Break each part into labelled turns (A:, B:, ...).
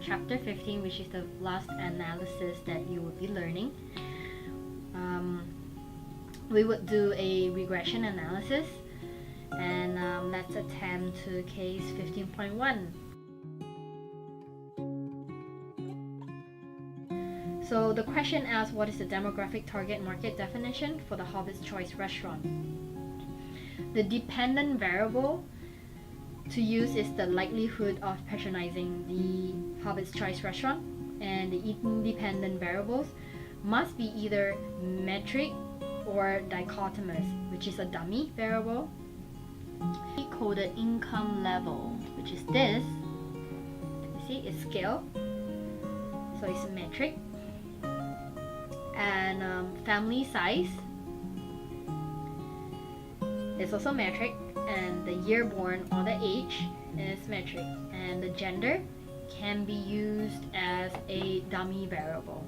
A: chapter 15, which is the last analysis that you will be learning. We would do a regression analysis, and let's attempt to case 15.1. So the question asks, what is the demographic target market definition for the Hobbit's Choice restaurant? The dependent variable to use is the likelihood of patronizing the Hobbit's Choice restaurant, and the independent variables must be either metric or dichotomous, which is a dummy variable. Coded income level, which is this. You see, it's scale, so it's metric. And family size is also metric, and the year born or the age is metric, and the gender can be used as a dummy variable.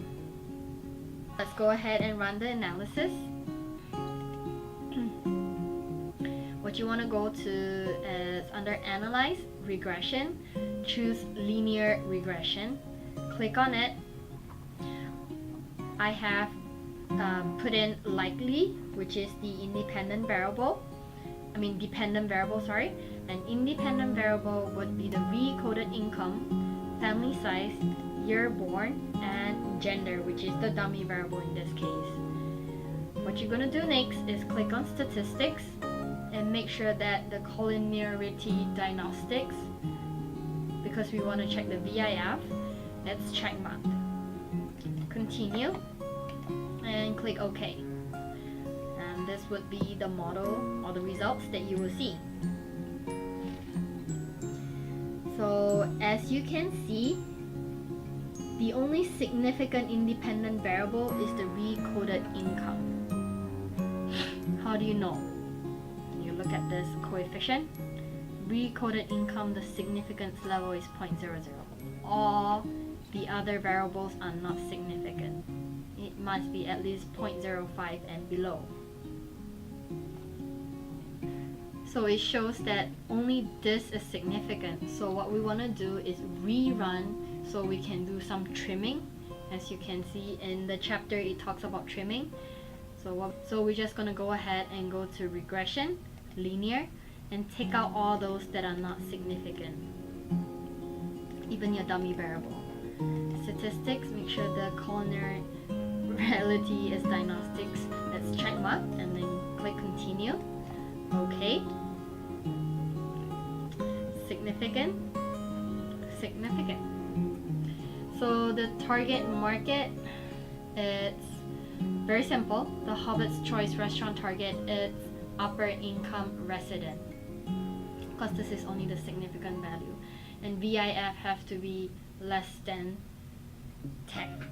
A: Let's go ahead and run the analysis. What you want to go to is under Analyze, Regression, choose Linear Regression, click on it. I have put in likely, which is the dependent variable, sorry. An independent variable would be the recoded income, family size, year born, and gender, which is the dummy variable in this case. What you're going to do next is click on Statistics and make sure that the collinearity diagnostics, because we want to check the VIF, that's checkmarked. Continue and click OK. And this would be the model or the results that you will see. So as you can see, the only significant independent variable is the recoded income. How do you know? You look at this coefficient. Recoded income, the significance level is 0.00. All the other variables are not significant. It must be at least 0.05 and below. So it shows that only this is significant. So what we want to do is rerun so we can do some trimming. As you can see in the chapter, it talks about trimming. So we're just going to go ahead and go to Regression, Linear, and take out all those that are not significant, even your dummy variable. Statistics, make sure the collinear reality is diagnostics, that's check mark, and then click Continue. Okay. Significant. So the target market, it's very simple. The Hobbit's Choice restaurant target is upper income resident, because this is only the significant value, and VIF have to be less than 10.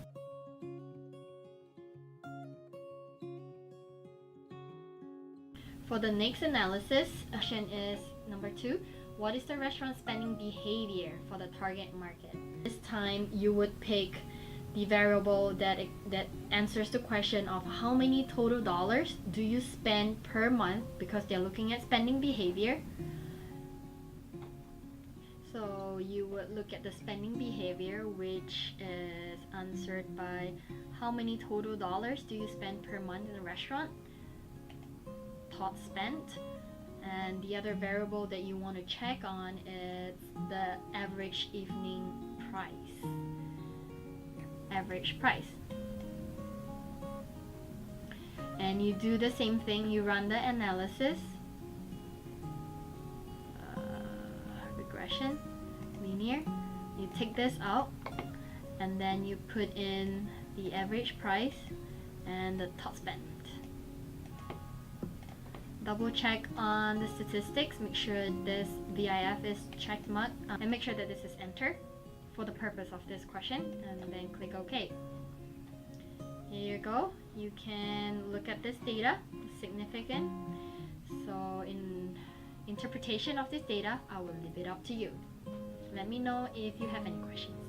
A: For the next analysis, question is number 2. What is the restaurant spending behavior for the target market? This time you would pick the variable that answers the question of how many total dollars do you spend per month, because they're looking at spending behavior. So you would look at the spending behavior, which is answered by how many total dollars do you spend per month in a restaurant, tot spent, and the other variable that you want to check on is the average evening price. And you do the same thing, you run the analysis, regression, linear, you take this out, and then you put in the average price and the top spend. Double check on the statistics, make sure this VIF is check marked, and make sure that this is entered for the purpose of this question, and then click OK. Here you go. You can look at this data, significant. So in interpretation of this data, I will leave it up to you. Let me know if you have any questions.